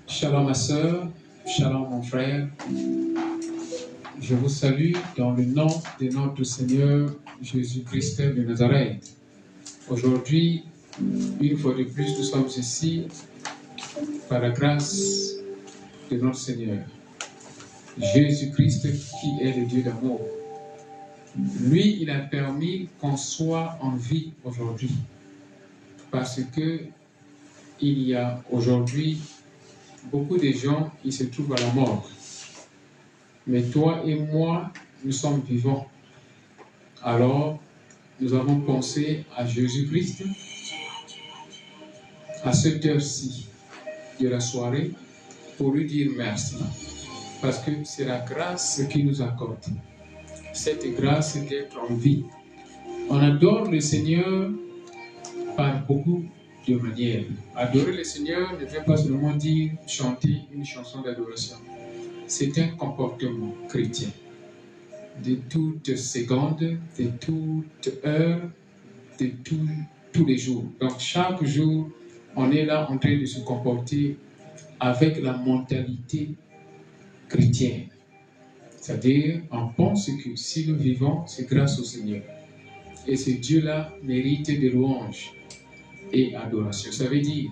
Shalom ma soeur, shalom mon frère. Je vous salue dans le nom de notre Seigneur Jésus-Christ de Nazareth. Aujourd'hui, une fois de plus, nous sommes ici par la grâce de notre Seigneur. Jésus-Christ qui est le Dieu d'amour. Lui, il a permis qu'on soit en vie aujourd'hui. Parce que il y a aujourd'hui beaucoup de gens qui se trouvent à la mort. Mais toi et moi, nous sommes vivants. Alors, nous avons pensé à Jésus-Christ à cette heure-ci de la soirée pour lui dire merci. Parce que c'est la grâce qui nous accorde. Cette grâce d'être en vie. On adore le Seigneur par beaucoup de manières. Adorer le Seigneur ne veut pas seulement dire chanter une chanson d'adoration. C'est un comportement chrétien. De toute seconde, de toute heure, de tous les jours. Donc chaque jour, on est là en train de se comporter avec la mentalité chrétienne. C'est-à-dire, on pense que si nous vivons, c'est grâce au Seigneur. Et ce Dieu-là mérite des louanges et adoration. Ça veut dire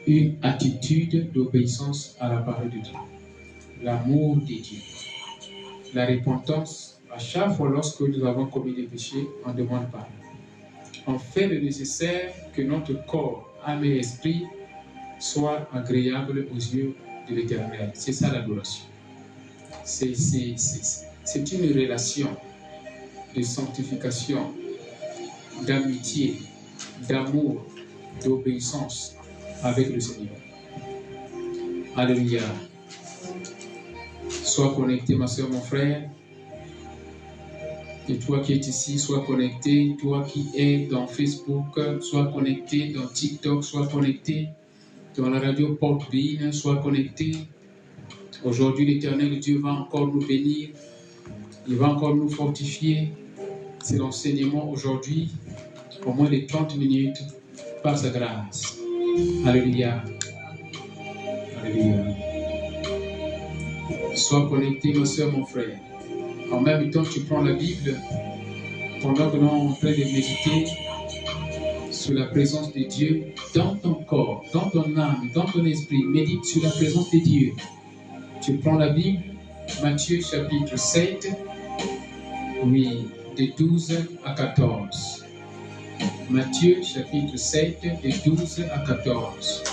une attitude d'obéissance à la parole de Dieu. L'amour de Dieu. La repentance, à chaque fois lorsque nous avons commis des péchés, on demande pardon. On fait le nécessaire que notre corps, âme et esprit soient agréables aux yeux de l'Éternel. C'est ça l'adoration. C'est une relation de sanctification, d'amitié, d'amour, d'obéissance avec le Seigneur. Alléluia. Sois connecté, ma soeur, mon frère. Et toi qui es ici, sois connecté. Toi qui es dans Facebook, sois connecté. Dans TikTok, sois connecté. Dans la radio Porte-Béine, sois connecté. Aujourd'hui, l'Éternel Dieu va encore nous bénir. Il va encore nous fortifier. C'est l'enseignement aujourd'hui, au moins de 30 minutes, par sa grâce. Alléluia. Alléluia. Sois connecté, ma soeur, mon frère. En même temps, tu prends la Bible pendant que nous sommes en train de méditer sur la présence de Dieu dans ton corps, dans ton âme, dans ton esprit. Médite sur la présence de Dieu. Tu prends la Bible, Matthieu chapitre 7, oui, de 12 à 14. Matthieu chapitre 7, de 12 à 14.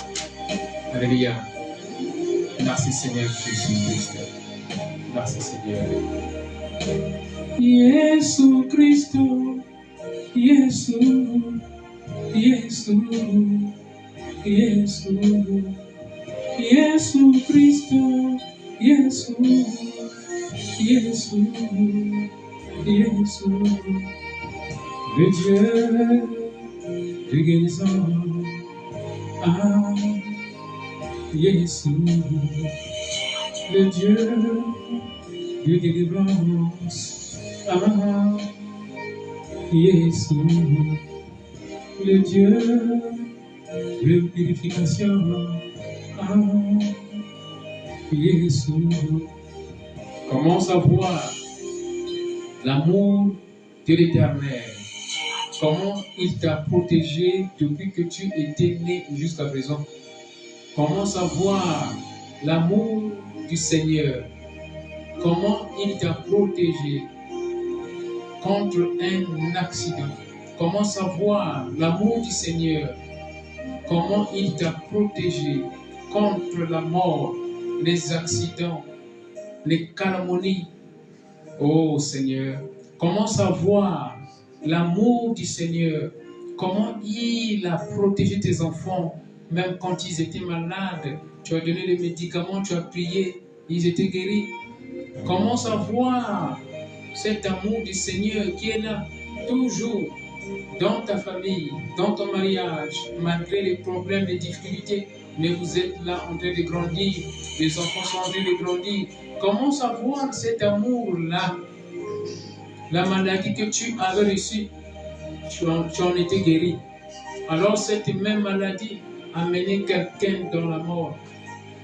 Alléluia. Merci Seigneur Jésus-Christ. Merci Seigneur. Jésus Christ, Jésus, Jésus, Jésus, Jésus Christ, Jésus, Jésus, Jésus, le Dieu de guérison, ah, Jésus, le Dieu de délivrance, ah, Jésus, le Dieu de purification, ah, Jésus. Commence à voir l'amour de l'Éternel. Comment il t'a protégé depuis que tu étais né jusqu'à présent. Commence à voir l'amour du Seigneur. Comment il t'a protégé contre un accident. Commence à voir l'amour du Seigneur. Comment il t'a protégé contre la mort, les accidents, les calomnies. Oh Seigneur, commence à voir l'amour du Seigneur. Comment il a protégé tes enfants, même quand ils étaient malades. Tu as donné les médicaments, tu as prié, ils étaient guéris. Commence à voir cet amour du Seigneur qui est là, toujours, dans ta famille, dans ton mariage, malgré les problèmes, les difficultés. Mais vous êtes là en train de grandir, les enfants sont en train de grandir. Commence à voir cet amour-là. La maladie que tu avais reçue, tu en étais guéri. Alors cette même maladie, amener quelqu'un dans la mort.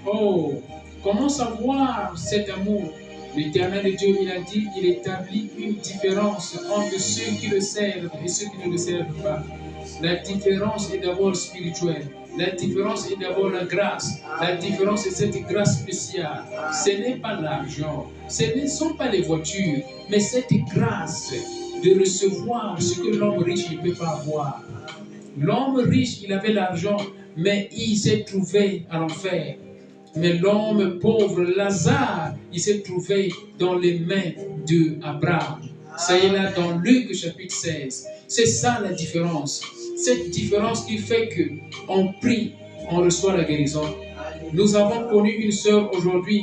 Oh, comment savoir cet amour? L'Éternel Dieu, il a dit, il établit une différence entre ceux qui le servent et ceux qui ne le servent pas. La différence est d'abord spirituelle. La différence est d'abord la grâce. La différence est cette grâce spéciale. Ce n'est pas l'argent, ce ne sont pas les voitures, mais cette grâce de recevoir ce que l'homme riche ne peut pas avoir. L'homme riche, il avait l'argent, mais il s'est trouvé à l'enfer. Mais l'homme pauvre, Lazare, il s'est trouvé dans les mains d'Abraham. Ça est là dans Luc chapitre 16. C'est ça la différence. Cette différence qui fait qu'on prie, on reçoit la guérison. Nous avons connu une sœur aujourd'hui.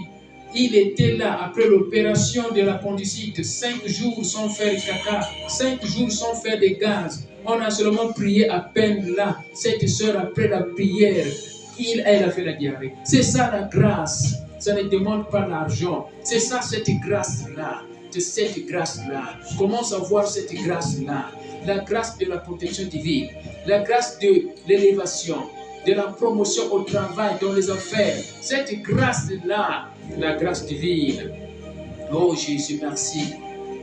Il était là après l'opération de l'appendicite, 5 jours sans faire caca, 5 jours sans faire des gaz. On a seulement prié à peine là. Cette sœur, après la prière, elle a fait la diarrhée. C'est ça la grâce. Ça ne demande pas l'argent. C'est ça cette grâce-là. C'est cette grâce-là. Comment savoir cette grâce-là? La grâce de la protection divine. La grâce de l'élévation. De la promotion au travail, dans les affaires. Cette grâce-là. La grâce divine. Oh Jésus, merci.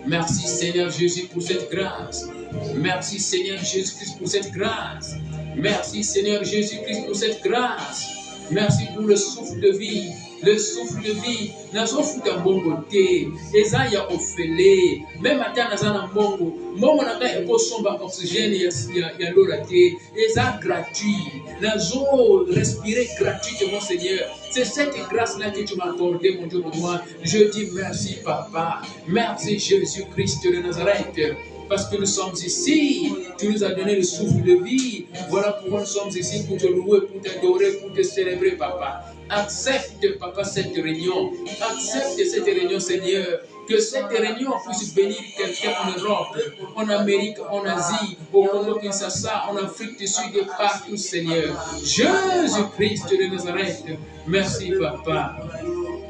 Merci Seigneur Jésus pour cette grâce. Merci Seigneur Jésus-Christ pour cette grâce. Merci Seigneur Jésus-Christ pour cette grâce. Merci pour le souffle de vie. Le souffle de vie. N'a souffle d'un bon côté. Eza ya ofele. Même matin naza na mbongo. Mbongo nanga eko somba oxygène ya lorate. Eza gratuit. Nazo respirer gratuitement Seigneur. C'est cette grâce-là que tu m'as accordée, mon Dieu, mon roi. Je dis merci, Papa. Merci, Jésus-Christ de Nazareth. Parce que nous sommes ici. Tu nous as donné le souffle de vie. Voilà pourquoi nous sommes ici pour te louer, pour t'adorer, pour te célébrer, Papa. Accepte, Papa, cette réunion. Accepte cette réunion, Seigneur. Que cette réunion puisse bénir quelqu'un en Europe, en Amérique, en Asie, au Congo-Kinshasa, en Afrique du Sud et partout, Seigneur. Jésus-Christ de Nazareth. Merci, Papa.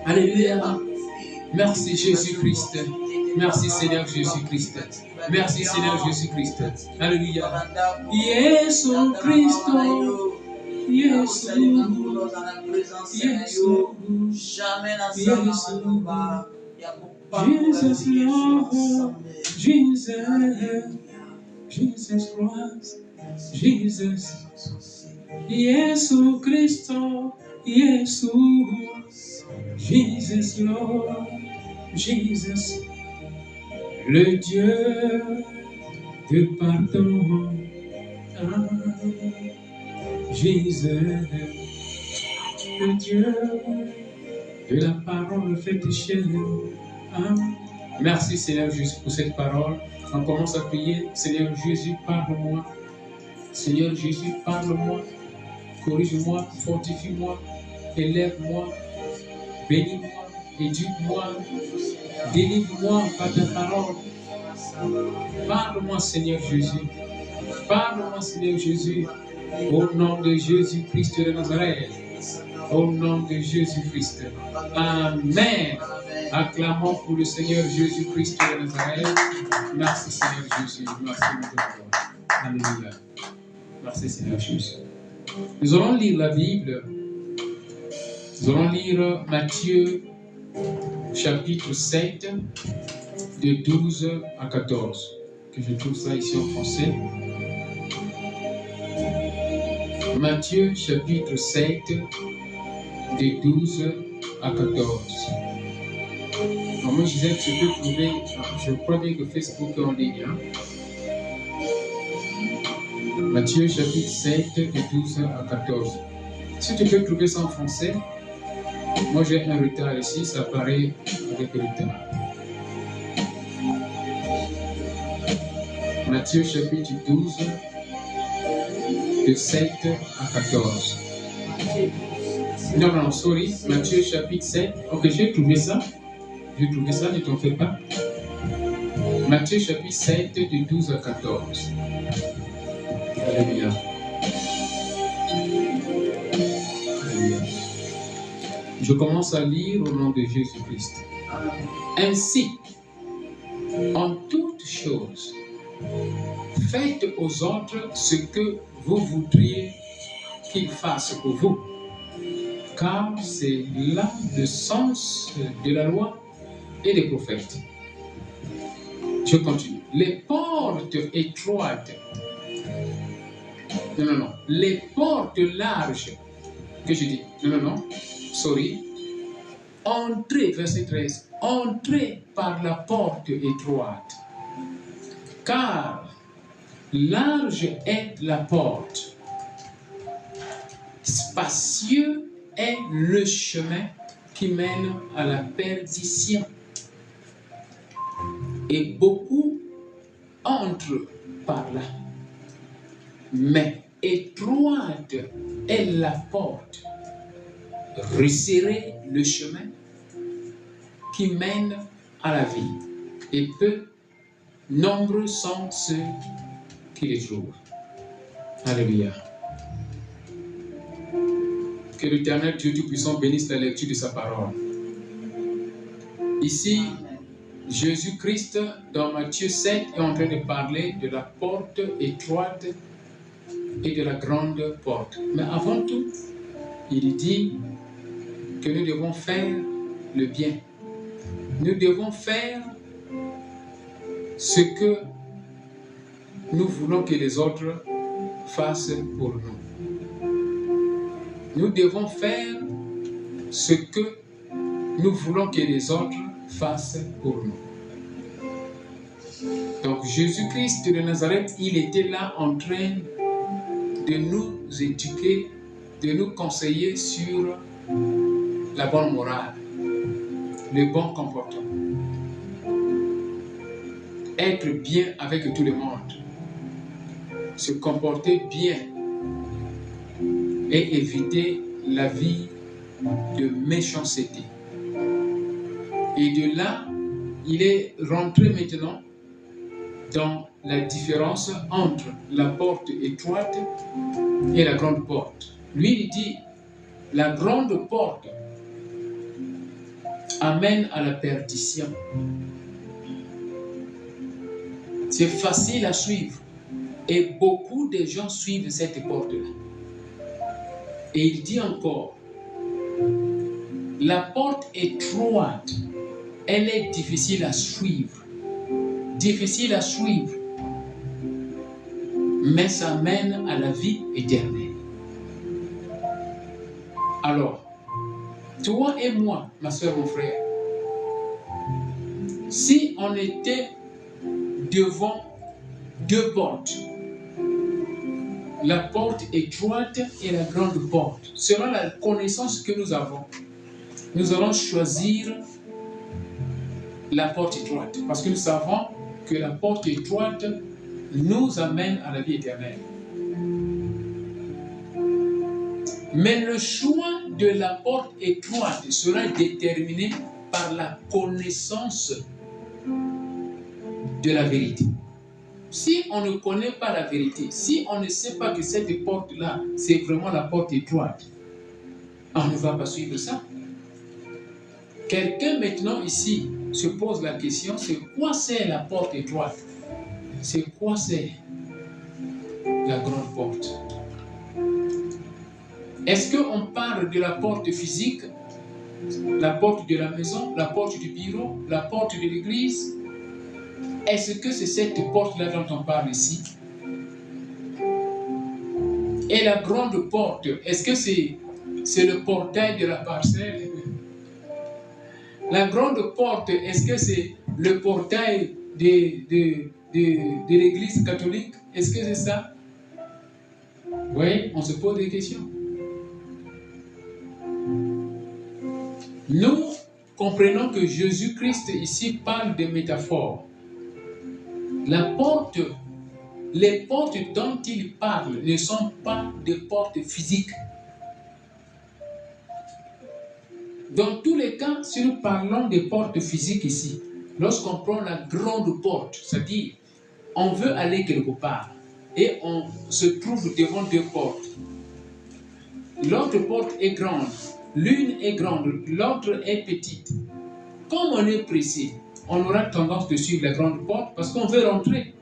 Alléluia. Merci, Jésus-Christ. Merci, Seigneur Jésus-Christ. Merci, Seigneur Jésus-Christ. Alléluia. Jésus-Christ. Jésus. Jesus Lord, Jesus Christ, Jesus, Jésus Christ, Jésus, Jesus Lord, Jesus, le Dieu de pardon, Jésus, le Dieu de la parole faite chair. Merci Seigneur Jésus pour cette parole. On commence à prier. Seigneur Jésus, parle-moi. Seigneur Jésus, parle-moi. Corrige-moi, fortifie-moi, élève-moi, bénis-moi, éduque-moi, délivre-moi par ta parole. Parle-moi Seigneur Jésus. Parle-moi Seigneur Jésus. Au nom de Jésus-Christ de Nazareth. Au nom de Jésus-Christ. Amen. Acclamons pour le Seigneur Jésus-Christ de Nazareth. Merci Seigneur Jésus. Merci mon Dieu. Alléluia. Merci Seigneur Jésus. Nous allons lire la Bible. Nous allons lire Matthieu chapitre 7 de 12 à 14. Que je trouve ça ici en français. Matthieu chapitre 7 de 12 à 14. Alors moi je disais que je peux trouver, je crois bien que Facebook est en ligne. Matthieu chapitre 7 de 12 à 14. Si tu peux trouver ça en français, moi j'ai un retard ici, ça apparaît avec retard. Matthieu chapitre 12 de 7 à 14. Non, sorry, Matthieu chapitre 7. Ok, j'ai trouvé ça. Ne t'en fais pas. Matthieu chapitre 7 de 12 à 14. Alléluia. Alléluia. Je commence à lire au nom de Jésus-Christ. Ainsi, en toutes choses, faites aux autres ce que vous voudriez qu'il fasse pour vous, car c'est là le sens de la loi et des prophètes. Je continue. Les portes étroites, non, les portes larges, que je dis, sorry, entrez, verset 13, entrez par la porte étroite, car large est la porte, spacieux est le chemin qui mène à la perdition. Et beaucoup entrent par là. Mais étroite est la porte, resserré le chemin qui mène à la vie. Et peu nombreux sont ceux qui les trouvent. Alléluia. Que l'Éternel Dieu Tout-Puissant bénisse la lecture de sa parole. Ici, Jésus-Christ, dans Matthieu 7, est en train de parler de la porte étroite et de la grande porte. Mais avant tout, il dit que nous devons faire le bien. Nous devons faire ce que nous voulons que les autres fassent pour nous. Nous devons faire ce que nous voulons que les autres fassent pour nous. Donc Jésus-Christ de Nazareth, il était là en train de nous éduquer, de nous conseiller sur la bonne morale, le bon comportement. Être bien avec tout le monde, se comporter bien et éviter la vie de méchanceté. Et de là, il est rentré maintenant dans la différence entre la porte étroite et la grande porte. Lui, il dit, la grande porte amène à la perdition. C'est facile à suivre. Et beaucoup de gens suivent cette porte-là. Et il dit encore, la porte étroite, elle est difficile à suivre. Difficile à suivre. Mais ça mène à la vie éternelle. Alors, toi et moi, ma soeur, mon frère, si on était devant deux portes, la porte étroite et la grande porte, selon la connaissance que nous avons, nous allons choisir la porte étroite, parce que nous savons que la porte étroite nous amène à la vie éternelle. Mais le choix de la porte étroite sera déterminé par la connaissance de la vérité. Si on ne connaît pas la vérité, si on ne sait pas que cette porte-là, c'est vraiment la porte étroite, on ne va pas suivre ça. Quelqu'un maintenant ici se pose la question, c'est quoi c'est la porte étroite? C'est quoi c'est la grande porte? Est-ce qu'on parle de la porte physique, la porte de la maison, la porte du bureau, la porte de l'église? Est-ce que c'est cette porte-là dont on parle ici? Et la grande porte, est-ce que c'est le portail de la parcelle? La grande porte, est-ce que c'est le portail de l'église catholique? Est-ce que c'est ça? Oui, on se pose des questions. Nous comprenons que Jésus-Christ ici parle de métaphores. La porte, les portes dont il parle ne sont pas des portes physiques. Dans tous les cas, si nous parlons des portes physiques ici, lorsqu'on prend la grande porte, c'est-à-dire on veut aller quelque part et on se trouve devant deux portes. L'autre porte est grande, l'une est grande, l'autre est petite. Comme on est pressé, on aura tendance de suivre la grande porte parce qu'on veut rentrer,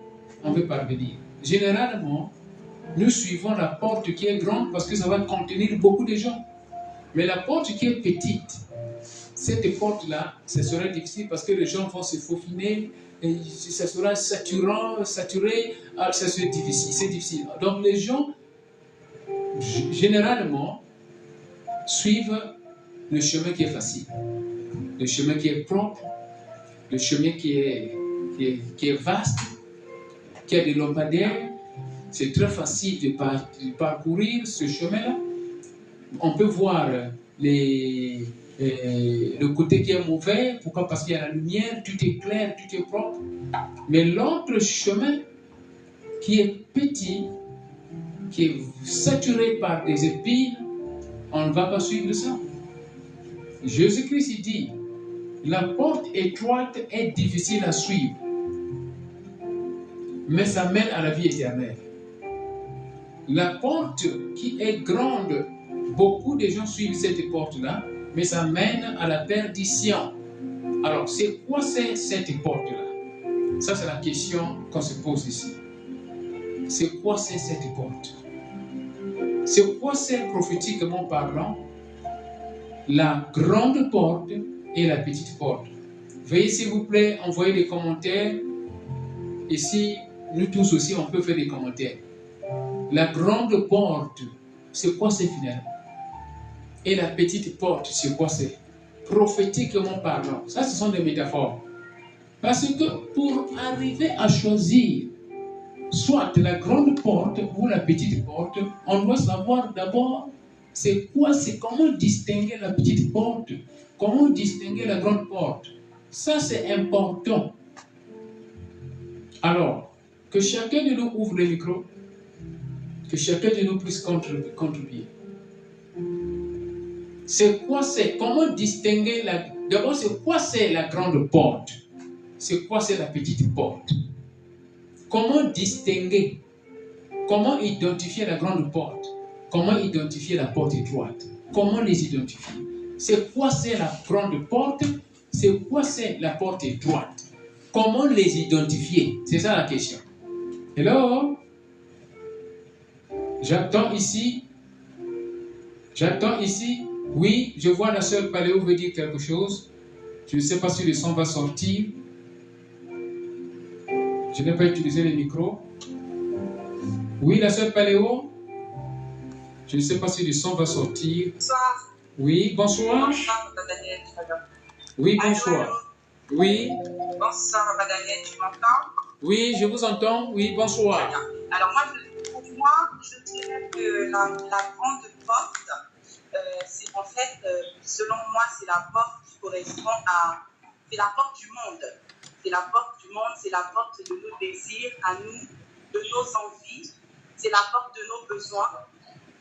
on veut parvenir. Généralement, nous suivons la porte qui est grande parce que ça va contenir beaucoup de gens. Mais la porte qui est petite, cette porte-là, ce serait difficile parce que les gens vont se faufiner, et ça sera saturé, ça serait difficile, c'est difficile. Donc les gens, généralement, suivent le chemin qui est facile, le chemin qui est propre, le chemin qui est vaste, qui a des lampadaires. C'est très facile de parcourir ce chemin-là. On peut voir le côté qui est mauvais. Pourquoi? Parce qu'il y a la lumière, tout est clair, tout est propre. Mais l'autre chemin qui est petit, qui est saturé par des épines, on ne va pas suivre ça. Jésus-Christ dit, la porte étroite est difficile à suivre, mais ça mène à la vie éternelle. La porte qui est grande, beaucoup de gens suivent cette porte-là, mais ça mène à la perdition. Alors, c'est quoi cette porte-là? Ça, c'est la question qu'on se pose ici. C'est quoi cette porte? C'est quoi c'est prophétiquement parlant? La grande porte et la petite porte. Veuillez s'il vous plaît envoyer des commentaires. Ici, nous tous aussi, on peut faire des commentaires. La grande porte, c'est quoi c'est finalement? Et la petite porte, c'est quoi c'est? Prophétiquement parlant. Ça, ce sont des métaphores. Parce que pour arriver à choisir soit la grande porte ou la petite porte, on doit savoir d'abord c'est quoi, c'est comment distinguer la petite porte, comment distinguer la grande porte. Ça, c'est important. Alors, que chacun de nous ouvre le micro, que chacun de nous puisse contribuer. C'est quoi c'est, comment distinguer d'abord c'est quoi c'est la grande porte, c'est quoi c'est la petite porte. Comment distinguer, comment identifier la grande porte, comment identifier la porte étroite, comment les identifier. C'est quoi c'est la grande porte, c'est quoi c'est la porte étroite, comment les identifier, c'est ça la question. Hello? J'attends ici. Oui, je vois la sœur Paléo veut dire quelque chose. Je ne sais pas si le son va sortir. Je n'ai pas utilisé le micro. Oui, la sœur Paléo. Je ne sais pas si le son va sortir. Bonsoir. Oui, bonsoir. Bonsoir, Daniel. Oui, bonsoir. Allô. Oui. Bonsoir, Daniel, tu m'entends? Oui, je vous entends. Oui, bonsoir. Très bien. Alors, pour moi, je dirais que la grande porte, c'est en fait, selon moi, c'est la porte qui correspond à... C'est la porte du monde. C'est la porte du monde, c'est la porte de nos désirs à nous, de nos envies. C'est la porte de nos besoins.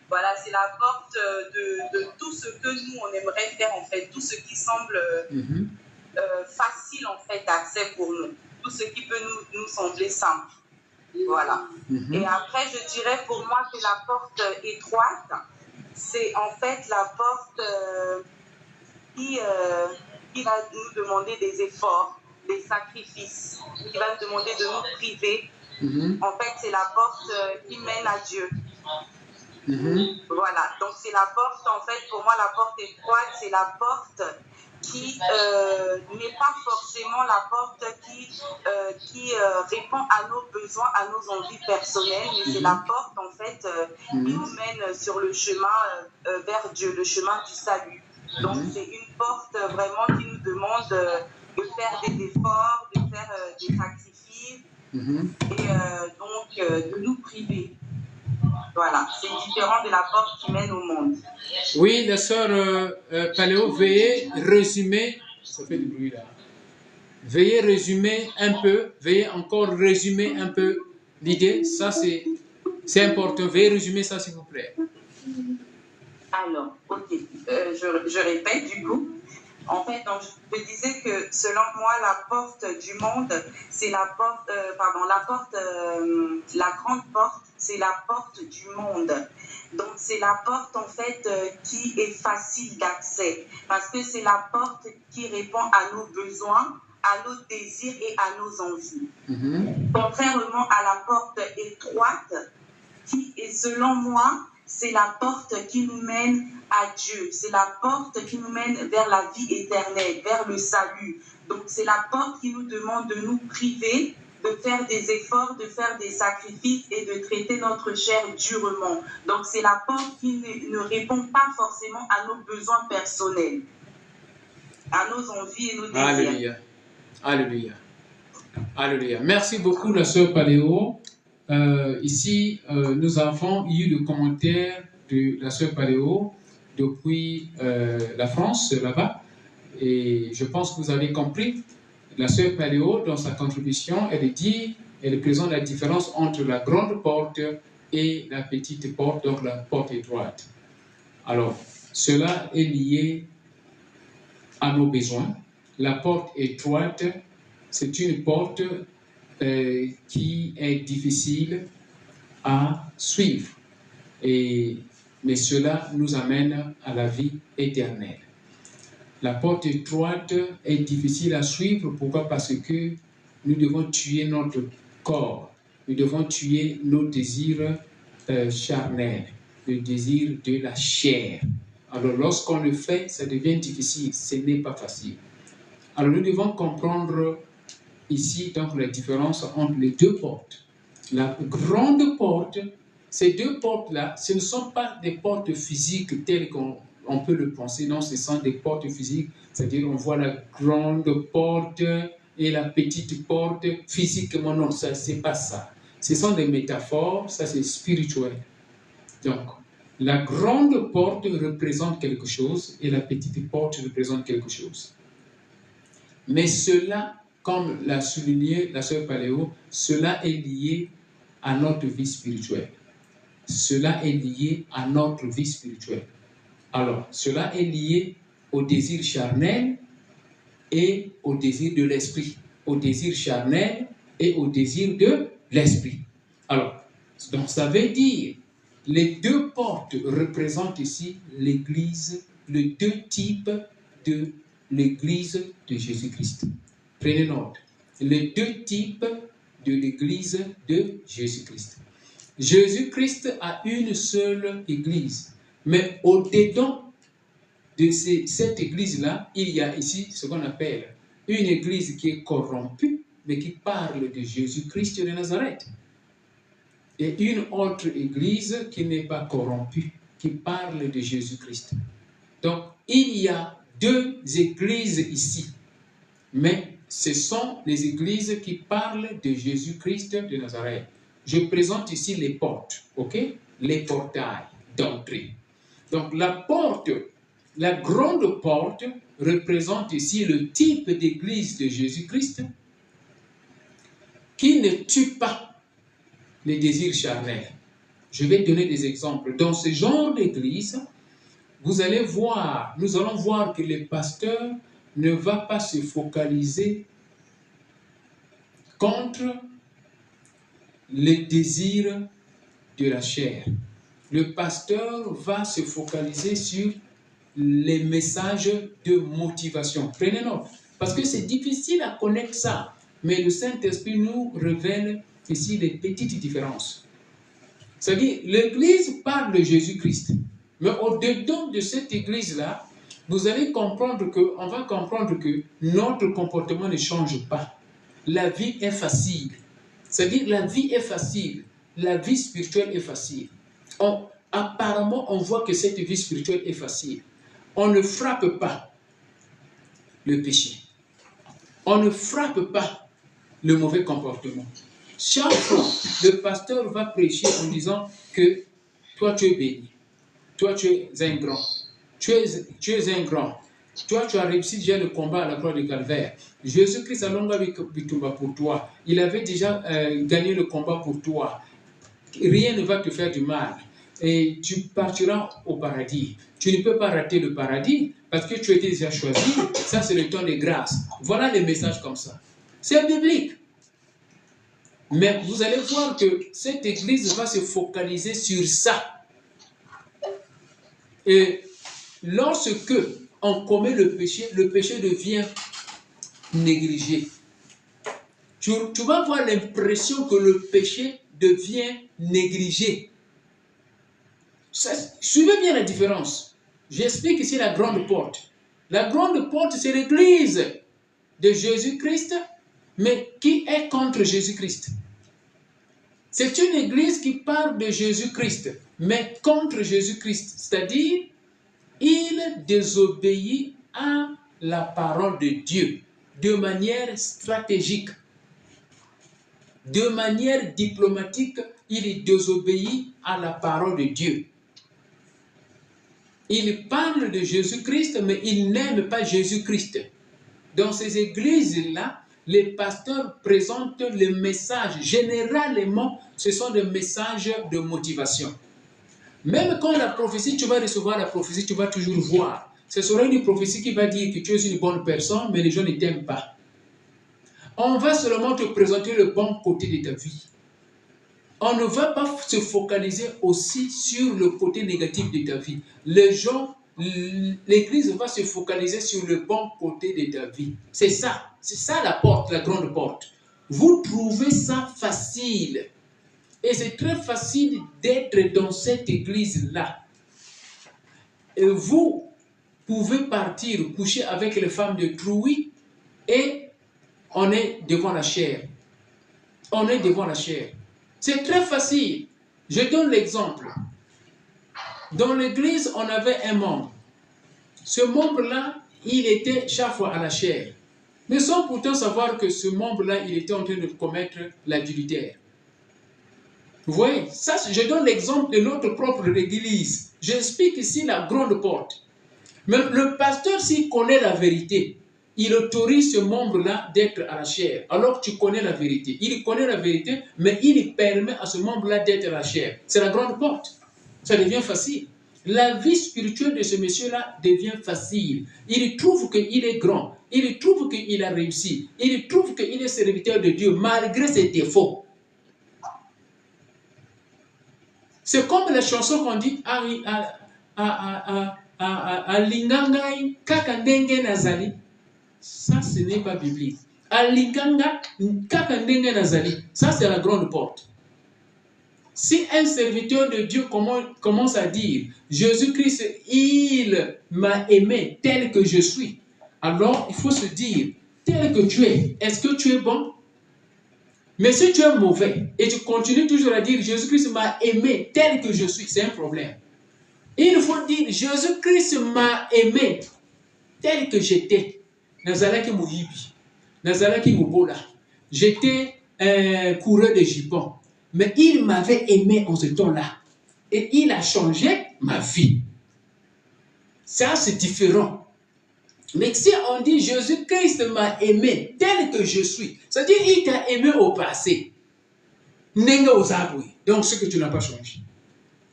Voilà, c'est la porte de tout ce que nous, on aimerait faire, en fait. Tout ce qui semble facile, en fait, d'accès pour nous. Tout ce qui peut nous sembler simple. Voilà. Et après, je dirais pour moi que la porte étroite, c'est en fait la porte qui va nous demander des efforts, des sacrifices, qui va nous demander de nous priver. En fait, c'est la porte qui mène à Dieu. Voilà. Donc, c'est la porte, en fait, pour moi, la porte étroite, c'est la porte qui n'est pas forcément la porte qui répond à nos besoins, à nos envies personnelles, mais c'est la porte en fait qui nous mène sur le chemin vers Dieu, le chemin du salut. Donc c'est une porte vraiment qui nous demande de faire des efforts, de faire des sacrifices et donc de nous priver. Voilà, c'est différent de la porte qui mène au monde. Oui, la sœur Paléo, veuillez résumer, ça fait du bruit là. Veuillez résumer un peu, veuillez encore résumer un peu l'idée, ça c'est important, veuillez résumer ça s'il vous plaît. Alors, ok, je répète du coup. En fait, donc, je disais que selon moi, la porte du monde, c'est la porte, la grande porte, c'est la porte du monde. Donc, c'est la porte, en fait, qui est facile d'accès, parce que c'est la porte qui répond à nos besoins, à nos désirs et à nos envies. Contrairement à la porte étroite, et selon moi, c'est la porte qui nous mène à Dieu. C'est la porte qui nous mène vers la vie éternelle, vers le salut. Donc, c'est la porte qui nous demande de nous priver, de faire des efforts, de faire des sacrifices et de traiter notre chair durement. Donc, c'est la porte qui ne répond pas forcément à nos besoins personnels, à nos envies et nos désirs. Alléluia. Alléluia. Alléluia. Merci beaucoup, la sœur Paléo. Ici, nous avons eu le commentaire de la sœur Paléo depuis la France, là-bas. Et je pense que vous avez compris. La sœur Paléo, dans sa contribution, elle présente la différence entre la grande porte et la petite porte, donc la porte étroite. Alors, cela est lié à nos besoins. La porte étroite, c'est une porte qui est difficile à suivre, mais cela nous amène à la vie éternelle. La porte étroite est difficile à suivre. Pourquoi? Parce que nous devons tuer notre corps, nous devons tuer nos désirs charnels, le désir de la chair. Alors lorsqu'on le fait, ça devient difficile, ce n'est pas facile. Alors nous devons comprendre ici donc la différence entre les deux portes. La grande porte, ces deux portes-là, ce ne sont pas des portes physiques telles qu'on peut le penser, non, ce sont des portes physiques, c'est-à-dire on voit la grande porte et la petite porte physiquement, non, ça c'est pas ça. Ce sont des métaphores, ça c'est spirituel. Donc, la grande porte représente quelque chose et la petite porte représente quelque chose. Mais cela, comme l'a souligné la sœur Paléo, cela est lié à notre vie spirituelle. Cela est lié à notre vie spirituelle. Alors, cela est lié au désir charnel et au désir de l'esprit. Au désir charnel et au désir de l'esprit. Alors, donc ça veut dire, les deux portes représentent ici l'Église, les deux types de l'Église de Jésus-Christ. Prenez note. Les deux types de l'Église de Jésus-Christ. Jésus-Christ a une seule Église. Mais au-dedans de cette Église-là, il y a ici ce qu'on appelle une Église qui est corrompue, mais qui parle de Jésus-Christ de Nazareth. Et une autre Église qui n'est pas corrompue, qui parle de Jésus-Christ. Donc, il y a deux Églises ici. Mais ce sont les Églises qui parlent de Jésus-Christ de Nazareth. Je présente ici les portes, ok? Les portails d'entrée. Donc la porte, la grande porte, représente ici le type d'église de Jésus-Christ qui ne tue pas les désirs charnels. Je vais donner des exemples. Dans ce genre d'église, vous allez voir, nous allons voir que le pasteur ne va pas se focaliser contre les désirs de la chair. Le pasteur va se focaliser sur les messages de motivation. Prenez note, parce que c'est difficile à connaître ça, mais le Saint-Esprit nous révèle ici les petites différences. C'est-à-dire, l'Église parle de Jésus-Christ, mais au-dedans de cette Église-là, vous allez comprendre que, on va comprendre que notre comportement ne change pas. La vie est facile. C'est-à-dire, la vie est facile. La vie spirituelle est facile. Apparemment, on voit que cette vie spirituelle est facile. On ne frappe pas le péché. On ne frappe pas le mauvais comportement. Chaque fois, le pasteur va prêcher en disant que toi, tu es béni. Toi, tu es un grand. Tu es un grand. Toi, tu as réussi déjà le combat à la croix du Calvaire. Jésus-Christ a longa bitumba pour toi. Il avait déjà gagné le combat pour toi. Rien ne va te faire du mal. Et tu partiras au paradis. Tu ne peux pas rater le paradis parce que tu as été déjà choisi. Ça, c'est le temps de grâce. Voilà les messages comme ça. C'est biblique. Mais vous allez voir que cette église va se focaliser sur ça. Et lorsque on commet le péché devient négligé. Tu vas avoir l'impression que le péché devient négligé. Suivez bien la différence. J'explique ici la grande porte. La grande porte, c'est l'église de Jésus-Christ, mais qui est contre Jésus-Christ. C'est une église qui parle de Jésus-Christ, mais contre Jésus-Christ. C'est-à-dire, il désobéit à la parole de Dieu de manière stratégique. De manière diplomatique, il désobéit à la parole de Dieu. Il parle de Jésus-Christ, mais il n'aime pas Jésus-Christ. Dans ces églises-là, les pasteurs présentent les messages. Généralement, ce sont des messages de motivation. Même quand la prophétie, tu vas recevoir la prophétie, tu vas toujours voir. Ce sera une prophétie qui va dire que tu es une bonne personne, mais les gens ne t'aiment pas. On va seulement te présenter le bon côté de ta vie. On ne va pas se focaliser aussi sur le côté négatif de ta vie. Les gens, l'église va se focaliser sur le bon côté de ta vie. C'est ça la porte, la grande porte. Vous trouvez ça facile. Et c'est très facile d'être dans cette église-là. Et vous pouvez partir coucher avec les femmes de Trouy et on est devant la chair. On est devant la chair. C'est très facile. Je donne l'exemple. Dans l'église, on avait un membre. Ce membre-là, il était chaque fois à la chair. Mais sans pourtant savoir que ce membre-là, il était en train de commettre l'adultère. Vous voyez, ça, je donne l'exemple de notre propre église. J'explique ici la grande porte. Mais le pasteur, s'il connaît la vérité, il autorise ce membre-là d'être à la chair. Alors tu connais la vérité. Il connaît la vérité, mais il permet à ce membre-là d'être à la chair. C'est la grande porte. Ça devient facile. La vie spirituelle de ce monsieur-là devient facile. Il trouve qu'il est grand. Il trouve qu'il a réussi. Il trouve qu'il est serviteur de Dieu, malgré ses défauts. C'est comme la chanson qu'on dit Alingangai kakandengue nazali. Ça, ce n'est pas biblique. Alinganga kakandenge nazali. Ça, c'est la grande porte. Si un serviteur de Dieu commence à dire Jésus-Christ, il m'a aimé tel que je suis, alors il faut se dire tel que tu es, est-ce que tu es bon? Mais si tu es mauvais et tu continues toujours à dire Jésus-Christ m'a aimé tel que je suis, c'est un problème. Il faut dire Jésus-Christ m'a aimé tel que j'étais. Nazalaki Mouhibi, Nazalaki Moubola. J'étais un coureur de jupons. Mais il m'avait aimé en ce temps-là. Et il a changé ma vie. Ça, c'est différent. Mais si on dit Jésus-Christ m'a aimé tel que je suis, c'est-à-dire il t'a aimé au passé. Donc ce que tu n'as pas changé.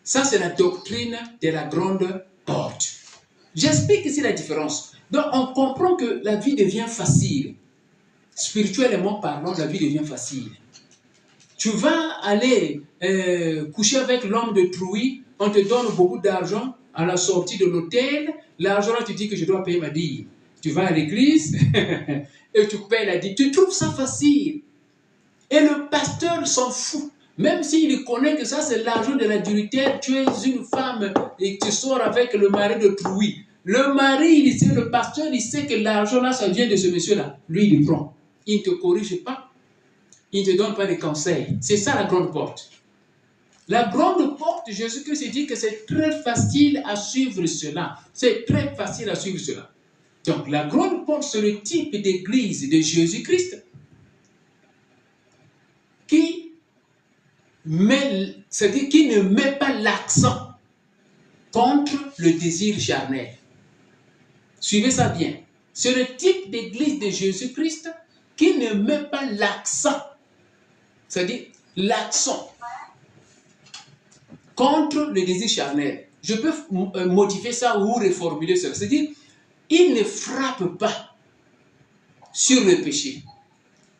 Ça, c'est la doctrine de la grande porte. J'explique ici la différence. Donc on comprend que la vie devient facile. Spirituellement parlant, la vie devient facile. Tu vas aller coucher avec l'homme de Trouy, on te donne beaucoup d'argent à la sortie de l'hôtel. L'argent là, tu dis que je dois payer ma dîme. Tu vas à l'église et tu payes la dîme. Tu trouves ça facile. Et le pasteur s'en fout. Même s'il connaît que ça c'est l'argent de l'adultère, tu es une femme et tu sors avec le mari de Trouy. Le mari, il sait, le pasteur, il sait que l'argent là, ça vient de ce monsieur-là. Lui, il prend. Il ne te corrige pas. Il ne te donne pas de conseils. C'est ça la grande porte. La grande porte, Jésus-Christ dit que c'est très facile à suivre cela. C'est très facile à suivre cela. Donc la grande porte, c'est le type d'église de Jésus-Christ qui c'est-à-dire qui ne met pas l'accent contre le désir charnel. Suivez ça bien. C'est le type d'église de Jésus-Christ qui ne met pas l'accent, c'est-à-dire l'accent contre le désir charnel. Je peux modifier ça ou reformuler ça. C'est-à-dire, il ne frappe pas sur le péché.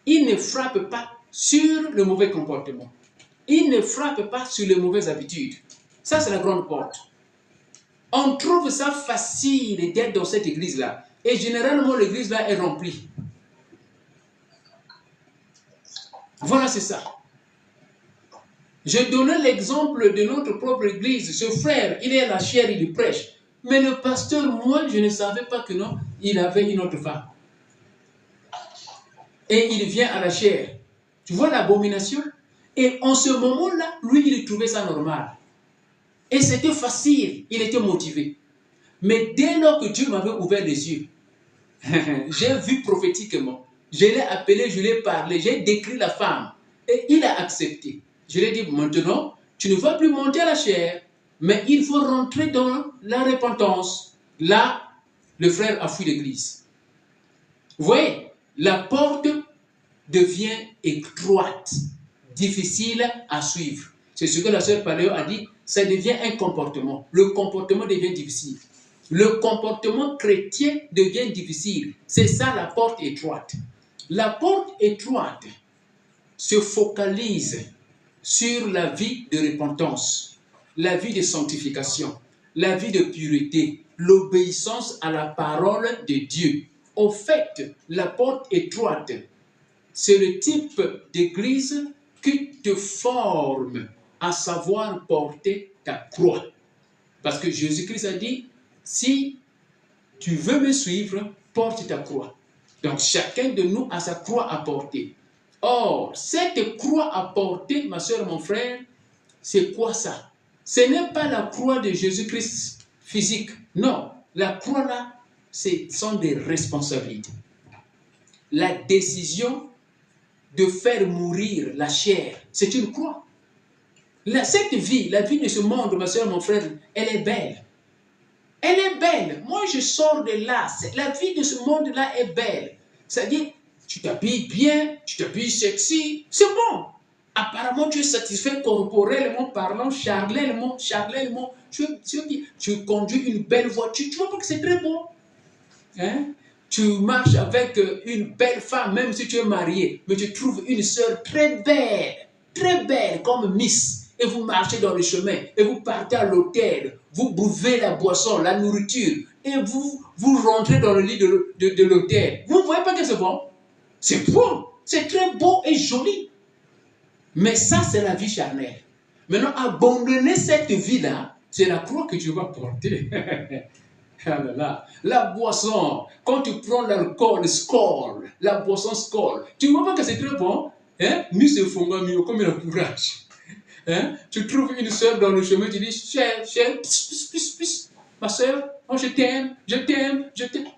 Il ne frappe pas sur le mauvais comportement. Il ne frappe pas sur les mauvaises habitudes. Ça, c'est la grande porte. On trouve ça facile d'être dans cette église-là. Et généralement, l'église-là est remplie. Voilà, c'est ça. Je donnais l'exemple de notre propre église. Ce frère, il est à la chair, il prêche. Mais le pasteur, moi, je ne savais pas que non, il avait une autre femme. Et il vient à la chair. Tu vois l'abomination? Et en ce moment-là, lui, il trouvait ça normal. Et c'était facile, il était motivé. Mais dès lors que Dieu m'avait ouvert les yeux, j'ai vu prophétiquement, je l'ai appelé, je lui ai parlé, j'ai décrit la femme. Et il a accepté. Je lui ai dit, maintenant, tu ne vas plus monter à la chair, mais il faut rentrer dans la repentance. Là, le frère a fui l'église. Vous voyez, la porte devient étroite, difficile à suivre. C'est ce que la sœur Paléo a dit, ça devient un comportement. Le comportement devient difficile. Le comportement chrétien devient difficile. C'est ça la porte étroite. La porte étroite se focalise sur la vie de repentance, la vie de sanctification, la vie de pureté, l'obéissance à la parole de Dieu. Au fait, la porte étroite, c'est le type d'église qui te forme à savoir porter ta croix. Parce que Jésus-Christ a dit, si tu veux me suivre, porte ta croix. Donc chacun de nous a sa croix à porter. Or, cette croix à porter, ma soeur, mon frère, c'est quoi ça? Ce n'est pas la croix de Jésus-Christ physique. Non, la croix là, ce sont des responsabilités. La décision de faire mourir la chair, c'est une croix. Cette vie, la vie de ce monde, ma soeur, mon frère, elle est belle. Elle est belle. Moi, je sors de là. La vie de ce monde-là est belle. C'est-à-dire, tu t'habilles bien, tu t'habilles sexy, c'est bon. Apparemment, tu es satisfait corporellement parlant, charnellement, tu conduis une belle voiture. Tu vois pas que c'est très beau. Hein? Tu marches avec une belle femme, même si tu es marié, mais tu trouves une sœur très belle, comme Miss. Et vous marchez dans le chemin, et vous partez à l'hôtel, vous buvez la boisson, la nourriture, et vous rentrez dans le lit de l'hôtel. Vous ne voyez pas que c'est bon? C'est bon, c'est très beau et joli. Mais ça, c'est la vie charnelle. Maintenant, abandonner cette vie-là, c'est la croix que tu vas porter. Ah là là. La boisson, quand tu prends l'alcool, Skol, la boisson Skol, tu ne vois pas que c'est très bon? Hein? Mieux se font mieux, comme il a courage. Hein? Tu trouves une soeur dans le chemin, tu dis, chère, pis, ma soeur, oh, je t'aime.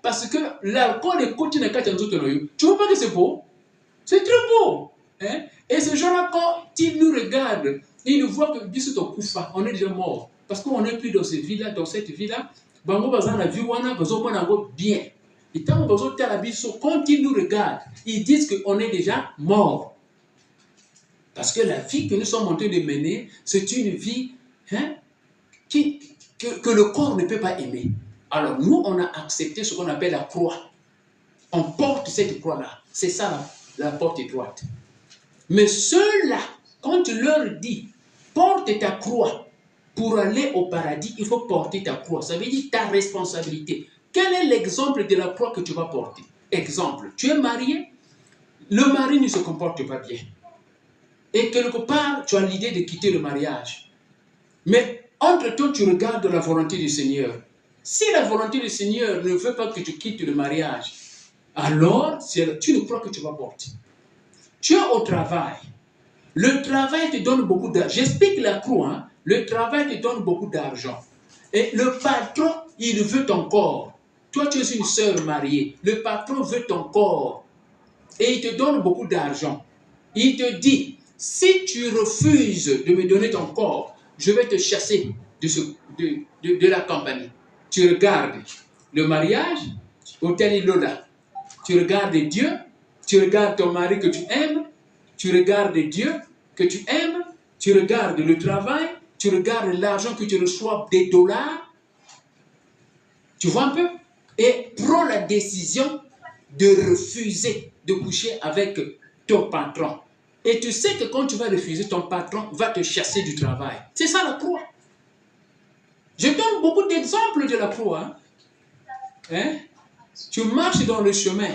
Parce que l'alcool est continu à tu vois pas que c'est beau? C'est très beau. Hein? Et ce genre-là, quand il nous regarde, il nous voit que on est déjà mort. Parce qu'on n'est plus dans cette vie-là, bien. Et quand ils nous regardent, ils disent qu'on est déjà mort. Parce que la vie que nous sommes en train de mener, c'est une vie que le corps ne peut pas aimer. Alors nous, on a accepté ce qu'on appelle la croix. On porte cette croix-là. C'est ça la porte étroite. Mais ceux-là, quand tu leur dis, porte ta croix pour aller au paradis, il faut porter ta croix. Ça veut dire ta responsabilité. Quel est l'exemple de la croix que tu vas porter? Exemple, tu es marié, le mari ne se comporte pas bien. Et quelque part, tu as l'idée de quitter le mariage. Mais entre-temps, tu regardes la volonté du Seigneur. Si la volonté du Seigneur ne veut pas que tu quittes le mariage, alors c'est une croix que tu vas porter. Tu es au travail. Le travail te donne beaucoup d'argent. J'explique la croix. Hein? Le travail te donne beaucoup d'argent. Et le patron, il veut ton corps. Toi, tu es une sœur mariée. Le patron veut ton corps. Et il te donne beaucoup d'argent. Il te dit, si tu refuses de me donner ton corps, je vais te chasser de la compagnie. Tu regardes le mariage, hôtel Lola. Tu regardes Dieu, tu regardes ton mari que tu aimes, tu regardes Dieu que tu aimes, tu regardes le travail, tu regardes l'argent que tu reçois des dollars. Tu vois un peu? Et prends la décision de refuser de coucher avec ton patron. Et tu sais que quand tu vas refuser, ton patron va te chasser du travail. C'est ça la croix. Je donne beaucoup d'exemples de la croix. Hein? Tu marches dans le chemin,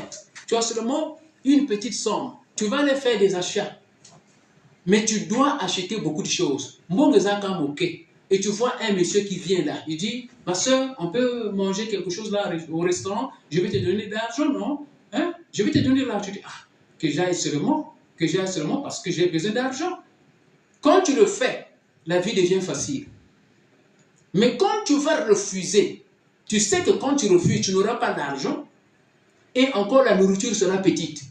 tu as seulement une petite somme. Tu vas aller faire des achats. Mais tu dois acheter beaucoup de choses. Et tu vois un monsieur qui vient là. Il dit, ma soeur, on peut manger quelque chose là au restaurant. Je vais te donner de l'argent, non? Hein? Je vais te donner de l'argent. Tu dis, ah, que j'aille seulement parce que j'ai besoin d'argent. Quand tu le fais, la vie devient facile. Mais quand tu vas refuser, tu sais que quand tu refuses, tu n'auras pas d'argent et encore la nourriture sera petite.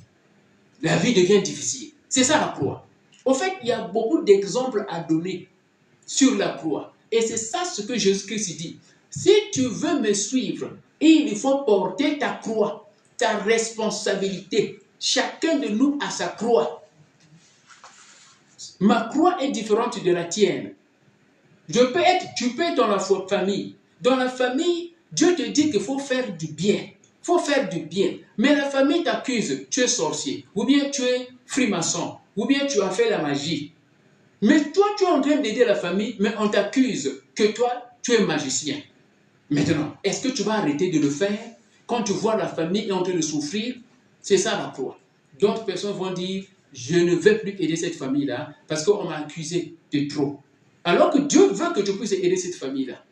La vie devient difficile. C'est ça la croix. Au fait, il y a beaucoup d'exemples à donner sur la croix. Et c'est ça ce que Jésus-Christ dit. Si tu veux me suivre, il faut porter ta croix, ta responsabilité. Chacun de nous a sa croix. Ma croix est différente de la tienne. Tu peux être dans la famille. Dans la famille, Dieu te dit qu'il faut faire du bien. Il faut faire du bien. Mais la famille t'accuse, tu es sorcier, ou bien tu es frimaçon, ou bien tu as fait la magie. Mais toi, tu es en train d'aider la famille, mais on t'accuse que toi, tu es magicien. Maintenant, est-ce que tu vas arrêter de le faire quand tu vois la famille est en train de souffrir? C'est ça la croix. D'autres personnes vont dire, je ne vais plus aider cette famille-là parce qu'on m'a accusé de trop. Alors que Dieu veut que tu puisses aider cette famille-là.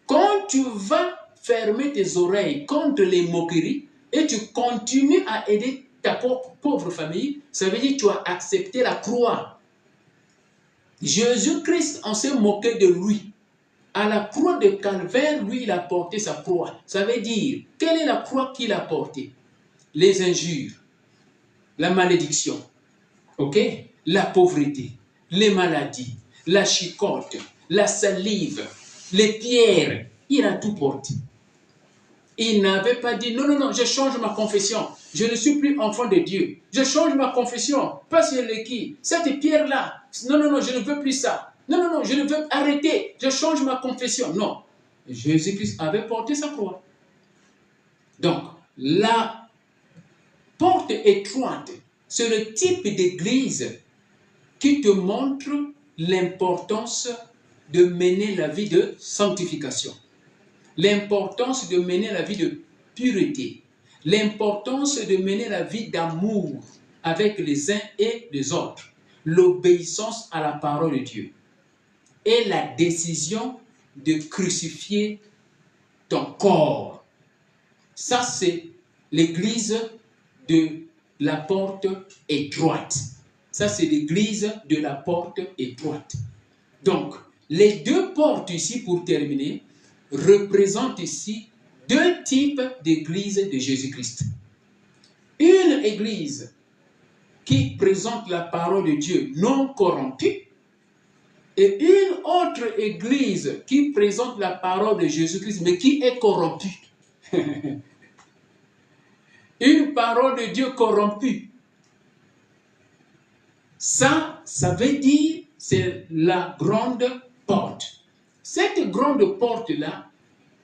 Quand tu vas fermer tes oreilles contre les moqueries et tu continues à aider ta pauvre famille, ça veut dire que tu as accepté la croix. Jésus-Christ, on s'est moqué de lui. À la croix de Calvaire, lui, il a porté sa croix. Ça veut dire, quelle est la croix qu'il a portée? Les injures, la malédiction, ok? La pauvreté, les maladies, la chicote, la salive, les pierres. Il a tout porté. Il n'avait pas dit, non, non, non, je change ma confession. Je ne suis plus enfant de Dieu. Je change ma confession. Parce que qui? Cette pierre-là. Non, non, non, je ne veux plus ça. Non, non, non, je ne veux arrêter. Je change ma confession. Non. Jésus-Christ avait porté sa croix. Donc, la porte étroite, c'est le type d'église qui te montre l'importance de mener la vie de sanctification. L'importance de mener la vie de pureté. L'importance de mener la vie d'amour avec les uns et les autres. L'obéissance à la parole de Dieu. Et la décision de crucifier ton corps. Ça, c'est l'église de la porte étroite. Ça, c'est l'église de la porte étroite. Donc, les deux portes ici, pour terminer, représentent ici deux types d'églises de Jésus-Christ. Une église qui présente la parole de Dieu non corrompue et une autre église qui présente la parole de Jésus-Christ mais qui est corrompue. Une parole de Dieu corrompue. Ça veut dire, c'est la grande porte. Cette grande porte-là,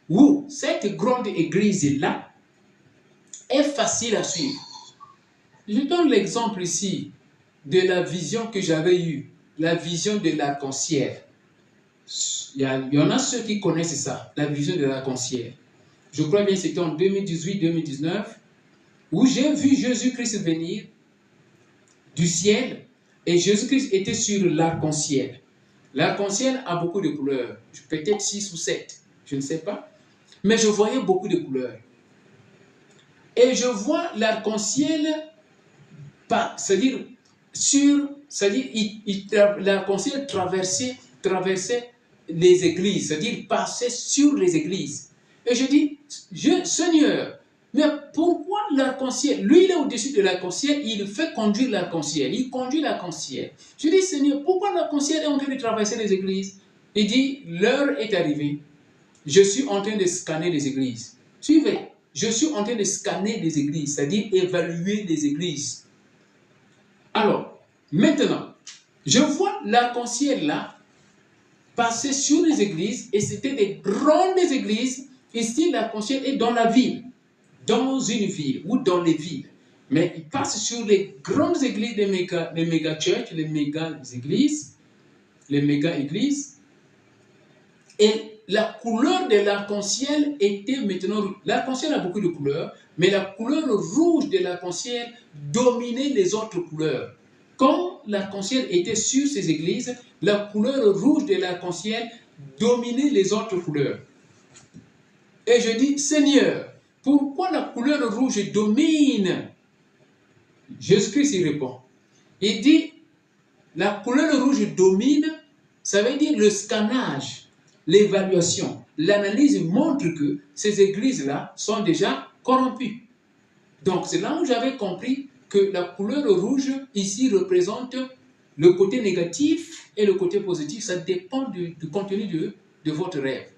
ou cette grande église-là, est facile à suivre. Je donne l'exemple ici de la vision que j'avais eue, la vision de l'arc-en-ciel. Il y en a ceux qui connaissent ça, la vision de l'arc-en-ciel. Je crois bien que c'était en 2018-2019, où j'ai vu Jésus-Christ venir du ciel, et Jésus-Christ était sur l'arc-en-ciel. L'arc-en-ciel a beaucoup de couleurs, peut-être 6 ou 7, je ne sais pas, mais je voyais beaucoup de couleurs. Et je vois l'arc-en-ciel, c'est-à-dire, l'arc-en-ciel traversait les églises, c'est-à-dire passait sur les églises. Et je dis, Seigneur, mais pourquoi l'arc-en-ciel? Lui, il est au-dessus de l'arc-en-ciel, il fait conduire l'arc-en-ciel, il conduit l'arc-en-ciel. Je dis, Seigneur, pourquoi l'arc-en-ciel est en train de traverser les églises? Il dit, l'heure est arrivée. Je suis en train de scanner les églises. Suivez, je suis en train de scanner les églises, c'est-à-dire évaluer les églises. Alors, maintenant, je vois l'arc-en-ciel là passer sur les églises, et c'était des grandes églises. Ici, l'arc-en-ciel est dans la ville, dans une ville ou dans les villes. Mais il passe sur les grandes églises, les méga-churches, les méga-églises, et la couleur de l'arc-en-ciel était maintenant... L'arc-en-ciel a beaucoup de couleurs, mais la couleur rouge de l'arc-en-ciel dominait les autres couleurs. quand l'arc-en-ciel était sur ces églises, la couleur rouge de l'arc-en-ciel dominait les autres couleurs. Et je dis, Seigneur, pourquoi la couleur rouge domine? Jésus-Christ y répond. Il dit, la couleur rouge domine, ça veut dire le scannage, l'évaluation, l'analyse montre que ces églises-là sont déjà corrompues. Donc c'est là où j'avais compris que la couleur rouge ici représente le côté négatif et le côté positif. Ça dépend du contenu de votre rêve.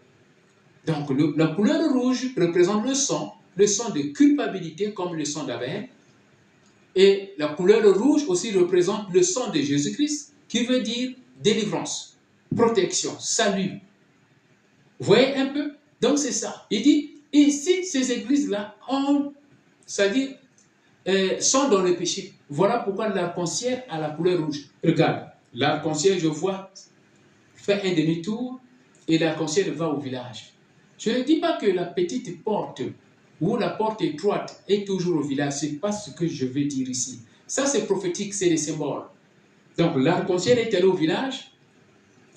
Donc la couleur rouge représente le sang de culpabilité comme le sang d'Abel. Et la couleur rouge aussi représente le sang de Jésus-Christ qui veut dire délivrance, protection, salut. Vous voyez un peu? Donc c'est ça. Il dit, ici ces églises-là ont, c'est-à-dire, sont dans le péché. Voilà pourquoi l'arc-en-ciel a la couleur rouge. Regarde, l'arc-en-ciel, je vois, fait un demi-tour et l'arc-en-ciel va au village. Je ne dis pas que la petite porte ou la porte étroite est toujours au village. Ce n'est pas ce que je veux dire ici. Ça, c'est prophétique, c'est des symboles. Donc, l'arc-en-ciel est allé au village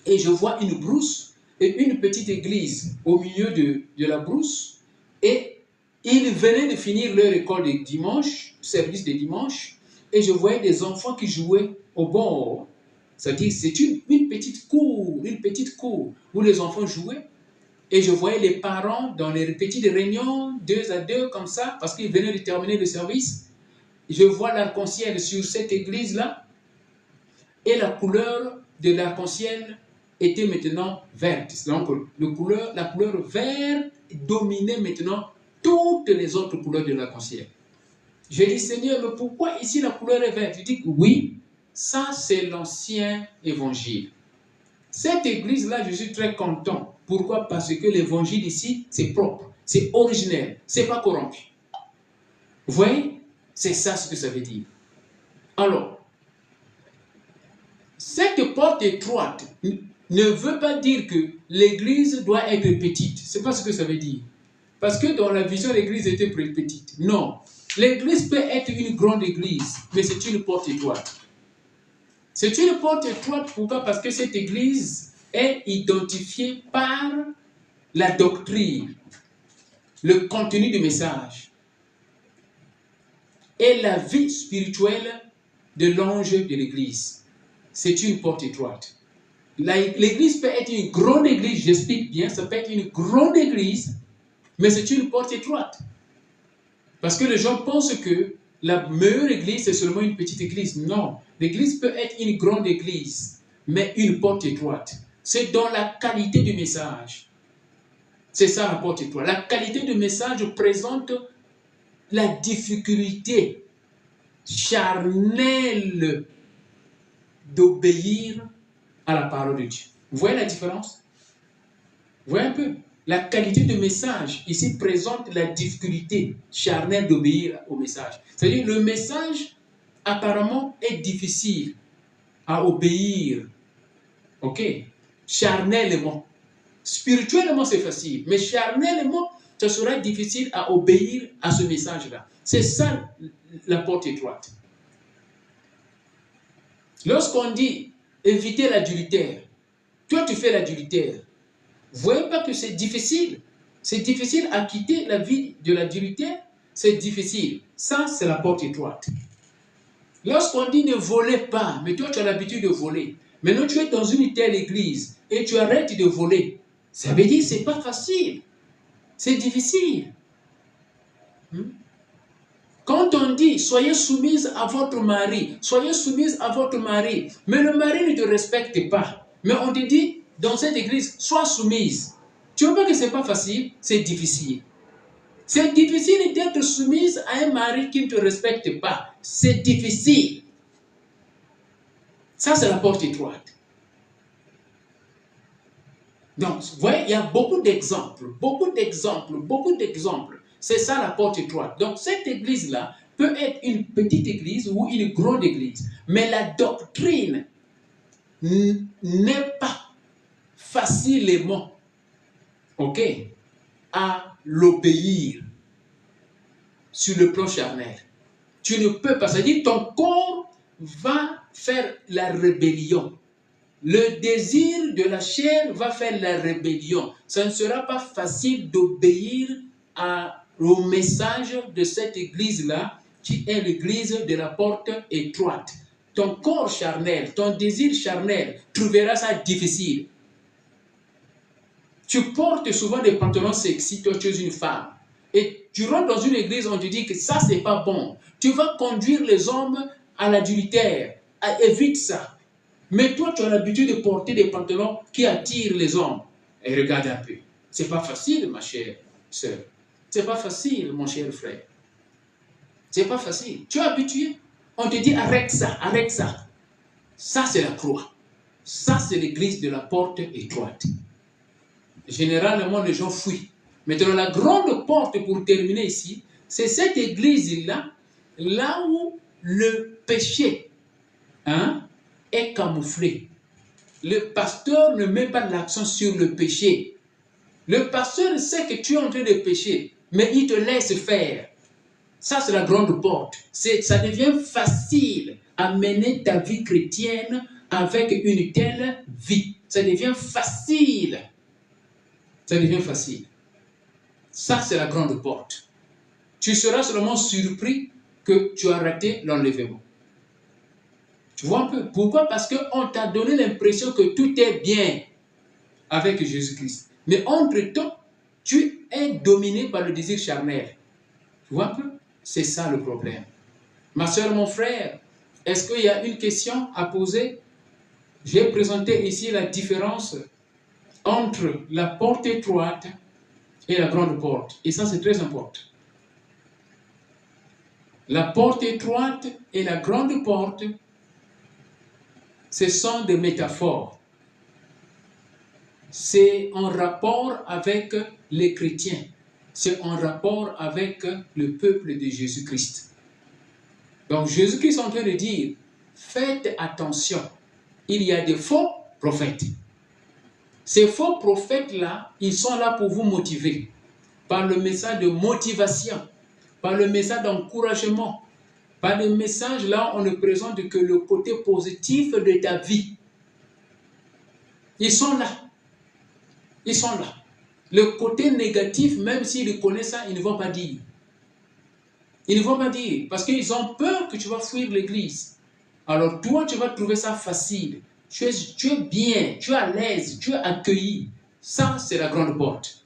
et je vois une brousse et une petite église au milieu de la brousse. Et ils venaient de finir leur école de dimanche, service de dimanche, et je voyais des enfants qui jouaient au bord. C'est-à-dire, c'est une petite cour où les enfants jouaient. Et je voyais les parents dans les petites réunions, 2 à 2, comme ça, parce qu'ils venaient de terminer le service. Je vois l'arc-en-ciel sur cette église-là, et la couleur de l'arc-en-ciel était maintenant verte. Donc, la couleur verte dominait maintenant toutes les autres couleurs de l'arc-en-ciel. J'ai dit, Seigneur, mais pourquoi ici la couleur est verte? Il dit, oui, ça c'est l'ancien évangile. Cette église-là, je suis très content. Pourquoi? Parce que l'évangile ici, c'est propre, c'est originel, c'est pas corrompu. Vous voyez? C'est ça ce que ça veut dire. Alors, cette porte étroite ne veut pas dire que l'église doit être petite. C'est pas ce que ça veut dire. Parce que dans la vision, l'église était petite. Non. L'église peut être une grande église, mais c'est une porte étroite. C'est une porte étroite, pourquoi? Parce que cette église est identifiée par la doctrine, le contenu du message et la vie spirituelle de l'ange de l'église. C'est une porte étroite. L'église peut être une grande église, j'explique bien, ça peut être une grande église, mais c'est une porte étroite. Parce que les gens pensent que la meilleure église, c'est seulement une petite église. Non, l'église peut être une grande église, mais une porte étroite. C'est dans la qualité du message. C'est ça la porte étroite. La qualité du message présente la difficulté charnelle d'obéir à la parole de Dieu. Vous voyez la différence? Vous voyez un peu? La qualité du message ici présente la difficulté charnelle d'obéir au message. C'est-à-dire le message apparemment est difficile à obéir. Ok? Charnellement. Spirituellement c'est facile, mais charnellement ça sera difficile à obéir à ce message-là. C'est ça la porte étroite. Lorsqu'on dit éviter l'adultère, toi tu fais l'adultère. Vous ne voyez pas que c'est difficile? C'est difficile à quitter la vie de l'adultère? C'est difficile. Ça, c'est la porte étroite. Lorsqu'on dit ne volez pas, mais toi tu as l'habitude de voler. Maintenant tu es dans une telle église et tu arrêtes de voler. Ça veut dire que ce n'est pas facile. C'est difficile. Quand on dit soyez soumise à votre mari, soyez soumise à votre mari, mais le mari ne te respecte pas. Mais on te dit dans cette église, sois soumise. Tu vois pas que ce n'est pas facile? C'est difficile. C'est difficile d'être soumise à un mari qui ne te respecte pas. C'est difficile. Ça, c'est la porte étroite. Donc, vous voyez, il y a beaucoup d'exemples. C'est ça la porte étroite. Donc, cette église-là peut être une petite église ou une grande église. Mais la doctrine n'est pas facilement, ok, à l'obéir sur le plan charnel. Tu ne peux pas, c'est-à-dire ton corps va faire la rébellion. Le désir de la chair va faire la rébellion. Ça ne sera pas facile d'obéir au message de cette église-là, qui est l'église de la porte étroite. Ton corps charnel, ton désir charnel, trouvera ça difficile. Tu portes souvent des pantalons sexy, toi tu es une femme. Et tu rentres dans une église, on te dit que ça c'est pas bon. Tu vas conduire les hommes à l'adultère. Évite ça. Mais toi, tu as l'habitude de porter des pantalons qui attirent les hommes. Et regarde un peu. C'est pas facile, ma chère sœur. C'est pas facile, mon cher frère. C'est pas facile. Tu es habitué. On te dit arrête ça, arrête ça. Ça, c'est la croix. Ça, c'est l'église de la porte étroite. Généralement, les gens fuient. Maintenant, la grande porte, pour terminer ici, c'est cette église-là, là où le péché, est camouflé. Le pasteur ne met pas l'accent sur le péché. Le pasteur sait que tu es en train de pécher, mais il te laisse faire. Ça, c'est la grande porte. Ça devient facile à mener ta vie chrétienne avec une telle vie. Ça devient facile. Ça devient facile. Ça, c'est la grande porte. Tu seras seulement surpris que tu as raté l'enlèvement. Tu vois un peu? Pourquoi? Parce qu'on t'a donné l'impression que tout est bien avec Jésus-Christ. Mais entre-temps, tu es dominé par le désir charnel. Tu vois un peu? C'est ça le problème. Ma soeur, mon frère, est-ce qu'il y a une question à poser? J'ai présenté ici la différence entre la porte étroite et la grande porte. Et ça, c'est très important. La porte étroite et la grande porte, ce sont des métaphores. C'est en rapport avec les chrétiens. C'est en rapport avec le peuple de Jésus-Christ. Donc Jésus-Christ est en train de dire, faites attention, il y a des faux prophètes. Ces faux prophètes-là, ils sont là pour vous motiver, par le message de motivation, par le message d'encouragement, par le message là, on ne présente que le côté positif de ta vie. Ils sont là. Ils sont là. Le côté négatif, même s'ils connaissent ça, ils ne vont pas dire. Ils ne vont pas dire, parce qu'ils ont peur que tu vas fuir l'église. Alors toi, tu vas trouver ça facile. Tu es bien, tu es à l'aise, tu es accueilli. Ça, c'est la grande porte.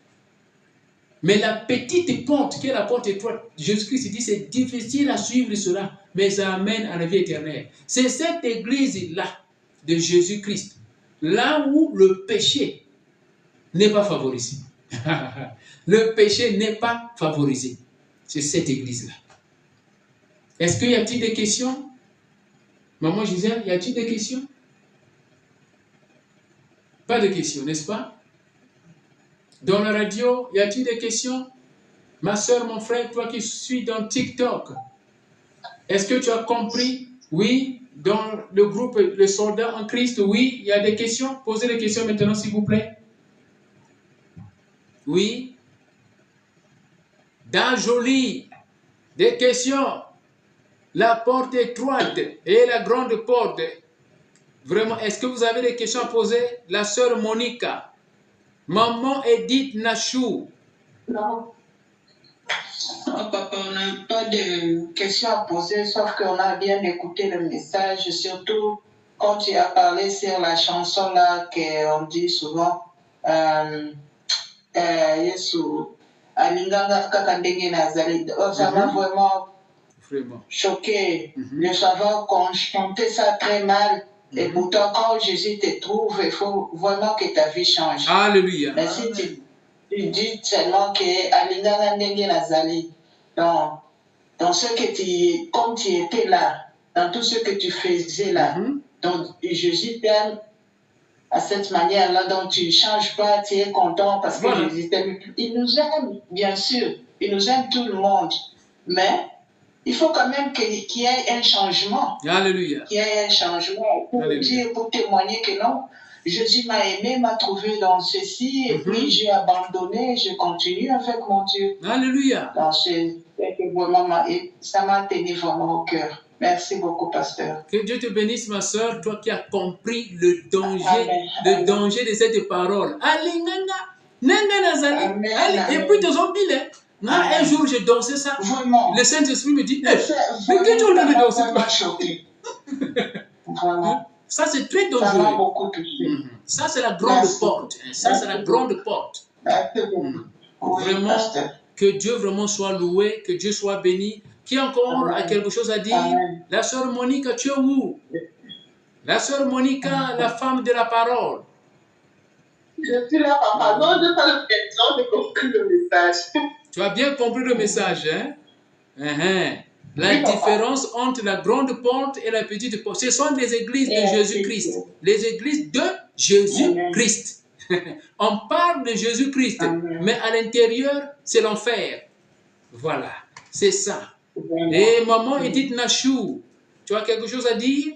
Mais la petite porte, qui est la porte étroite, Jésus-Christ dit, c'est difficile à suivre cela, mais ça amène à la vie éternelle. C'est cette église-là, de Jésus-Christ, là où le péché n'est pas favorisé. Le péché n'est pas favorisé. C'est cette église-là. Est-ce qu'il y a-t-il des questions? Maman Gisèle, y a-t-il des questions? Pas de questions, n'est-ce pas? Dans la radio, y a-t-il des questions? Ma soeur, mon frère, toi qui suis dans TikTok, est-ce que tu as compris? Oui. Dans le groupe Les Soldats en Christ, oui. Il y a des questions? Posez les questions maintenant, s'il vous plaît. Oui. Dans Jolie, des questions. La porte étroite et la grande porte. Vraiment, est-ce que vous avez des questions à poser? La sœur Monica. Maman Edith Nachou. Non. Oh, papa, on n'a pas de questions à poser, sauf qu'on a bien écouté le message, surtout quand tu as parlé sur la chanson là qu'on dit souvent, Yesu, Alinganga Kakandenge Nazareth. Oh, ça m'a vraiment choqué de savoir qu'on chantait ça très mal. Et pourtant, quand Jésus te trouve, il faut vraiment que ta vie change. Alléluia. Mais si tu dis seulement que Alinganga Ndenge Nazareth, dans ce que comme tu étais là, dans tout ce que tu faisais là, donc Jésus t'aime à cette manière-là, donc tu ne changes pas, tu es content parce que Jésus t'aime. Il nous aime, bien sûr, il nous aime tout le monde, mais il faut quand même qu'il y ait un changement. Alléluia. Qu'il y ait un changement pour dire, pour témoigner que non, Jésus m'a aimé, m'a trouvé dans ceci, et puis j'ai abandonné, je continue avec mon Dieu. Alléluia. Donc, vraiment, ça m'a tenu vraiment au cœur. Merci beaucoup, pasteur. Que Dieu te bénisse, ma soeur, toi qui as compris le danger, Amen. le danger de cette parole. Allez, nanga nazali. Amen. Allez, et Amen. puis tes zombies, un Amen. jour, je dansais ça. Vraiment. Le Saint-Esprit me dit, Mais mais que tu as de danser vraiment toi? choqué. Vraiment. Ça, c'est très Ça m'a dangereux. beaucoup touché. Ça, c'est la grande Merci. porte. Ça, c'est la grande porte. Merci beaucoup. Oui, Vraiment, pasteur. que Dieu vraiment soit loué, que Dieu soit béni. Qui encore a Amen. quelque chose à dire? Amen. La sœur Monica, tu es où? La sœur Monica, la femme de la parole. Je suis là, papa. Non, je n'ai pas l'impression de compris le message. Tu as bien compris le message, hein? La Oui, papa. différence entre la grande porte et la petite porte, ce sont les églises de Merci. Jésus-Christ. Les églises de Jésus-Christ. On parle de Jésus-Christ, Amen. mais à l'intérieur, c'est l'enfer. Voilà, c'est ça. Vraiment. Et maman Edith Nachou, tu as quelque chose à dire?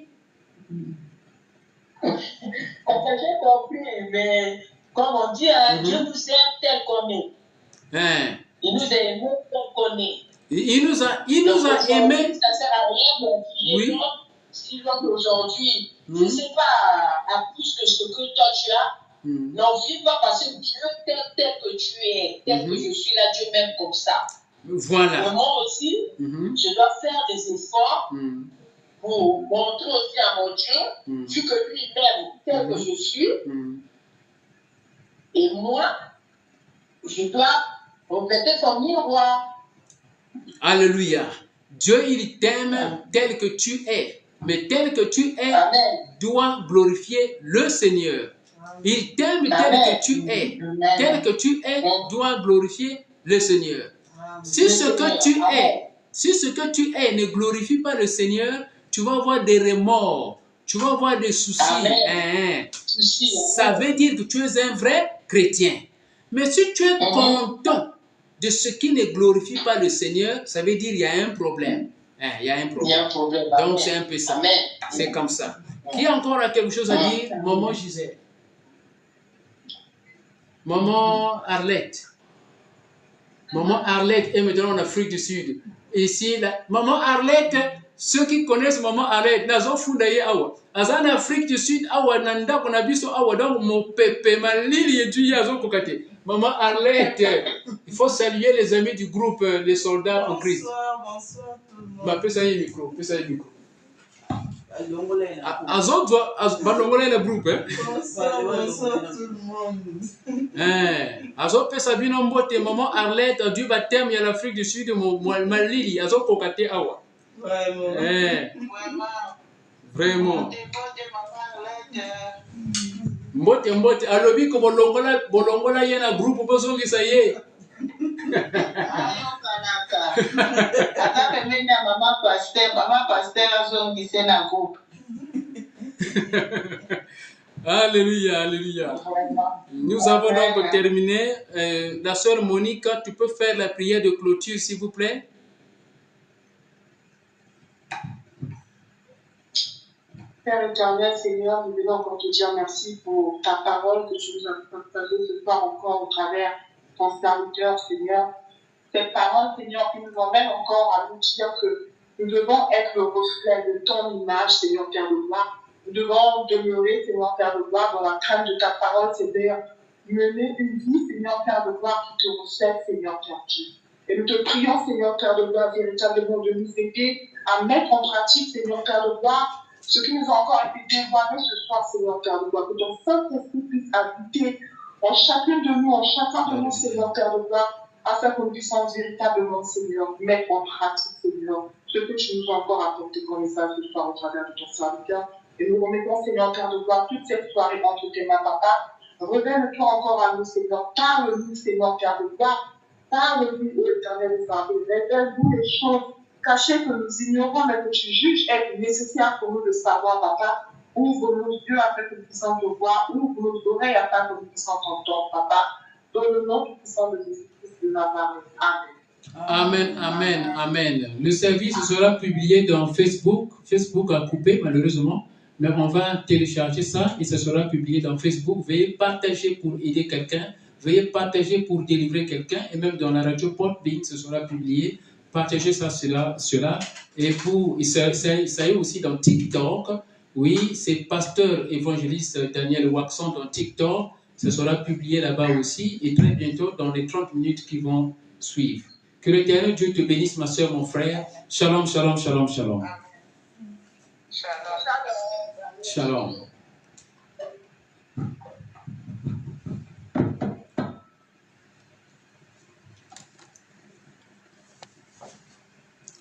J'ai compris, mais comme on dit, hein, Dieu nous aime tel qu'on est. Hein? Il nous a aimés tel qu'on est. Il nous a Donc, aimés. aujourd'hui, ça ne sert à rien de Oui. dire, si donc aujourd'hui, je ne Mhm. sais pas à plus que ce que toi tu as, non, vis pas parce que Dieu tel que tu es, tel que je suis là, Dieu m'aime comme ça. Mais Voilà. moi aussi, je dois faire des efforts pour montrer aussi à mon Dieu, vu que lui m'aime tel que je suis, et moi, je dois refléter son miroir. Alléluia. Dieu, il t'aime tel que tu es. Mais tel que tu es, Amen. doit glorifier le Seigneur. Il t'aime tel Amen. que tu es. Amen. Tel que tu es, doit glorifier le Seigneur. Si ce que tu es, si ce que tu es ne glorifie pas le Seigneur, tu vas avoir des remords, tu vas avoir des soucis. Amen. Souci, Ça veut dire que tu es un vrai chrétien. Mais si tu es content de ce qui ne glorifie pas le Seigneur, ça veut dire qu'il y a un problème. Il y a un il y a problème. un problème. Donc Amen. c'est un peu ça. Amen. C'est comme ça. Qui encore a quelque chose à dire? Maman Gisèle. Maman Arlette. Maman Arlette est maintenant en Afrique du Sud. Ici, Maman Arlette, ceux qui connaissent Maman Arlette, nazo fundaye awa. Aza en Afrique du Sud, awa nanda kona biso awa donc mon pepe malili etu yazo kokate. Maman Arlette, il faut saluer les amis du groupe Les Soldats en Christ. Bonsoir tout le monde. Bah, fais ça un micro, fais ça un micro. Bonsoir Azo doit, balongole le groupe, hein. tout le monde. Azo fais ça bien en beauté. Maman Arlette, du baptême, il y a l'Afrique du Sud, malili, azo kokate awa. Vraiment. Vraiment. Mbote, alobi ko bolongola yena groupe bozongisa ye. Alléluia, alléluia. Nous avons donc terminé. La sœur Monica, tu peux faire la prière de clôture, s'il vous plaît? Père éternel, Seigneur, nous voulons encore te dire merci pour ta parole que tu nous as partagée ce soir encore au travers de ton serviteur, Seigneur. Cette parole, Seigneur, qui nous emmène encore à nous dire que nous devons être le reflet de ton image, Seigneur, Père de gloire. Nous devons demeurer, Seigneur, Père de gloire, dans la crainte de ta parole, Seigneur. Mener une vie, Seigneur, Père de gloire, qui te reflète, Seigneur, Père Dieu. Et nous te prions, Seigneur, Père de gloire, véritablement de nous aider à mettre en pratique, Seigneur, Père de gloire, ce qui nous a encore été dévoilé ce soir, Seigneur, Père de gloire, que ton Saint-Esprit puisse habiter en chacun de nous, en chacun de nous, Seigneur, Père de gloire, afin que nous puissions véritablement, Seigneur, mettre en pratique, Seigneur, ce que tu nous as encore apporté comme message ce soir au travers de ton serviteur. Et nous remettons, Seigneur, Père de gloire, toute cette soirée entre tes mains, Papa. Révèle-toi encore à nous, Seigneur. Parle-nous, Seigneur, Père de gloire. Parle-nous, éternel Père. Révèle-nous les choses cachées que nous ignorons, mais que tu juges être nécessaire pour nous de savoir, Papa. Ouvre nos yeux afin que nous puissions te voir. Ouvre nos oreilles afin que nous puissions t'entendre, Papa. Dans le nom puissant de Jésus-Christ de Nazareth. Amen. Amen, amen, amen. Le service sera publié dans Facebook. Facebook a coupé malheureusement, mais on va télécharger ça et ça sera publié dans Facebook. Veuillez partager pour aider quelqu'un. Veuillez partager pour délivrer quelqu'un. Et même dans la radio Podbean, ce sera publié partagez cela. Et ça est aussi dans TikTok. Oui, c'est pasteur évangéliste Daniel Waxon dans TikTok. Ça sera publié là-bas aussi. Et très bientôt, dans les 30 minutes qui vont suivre. Que l'Éternel Dieu te bénisse, ma soeur, mon frère. Shalom, shalom, shalom, shalom. Shalom.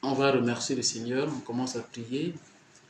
On va remercier le Seigneur. On commence à prier.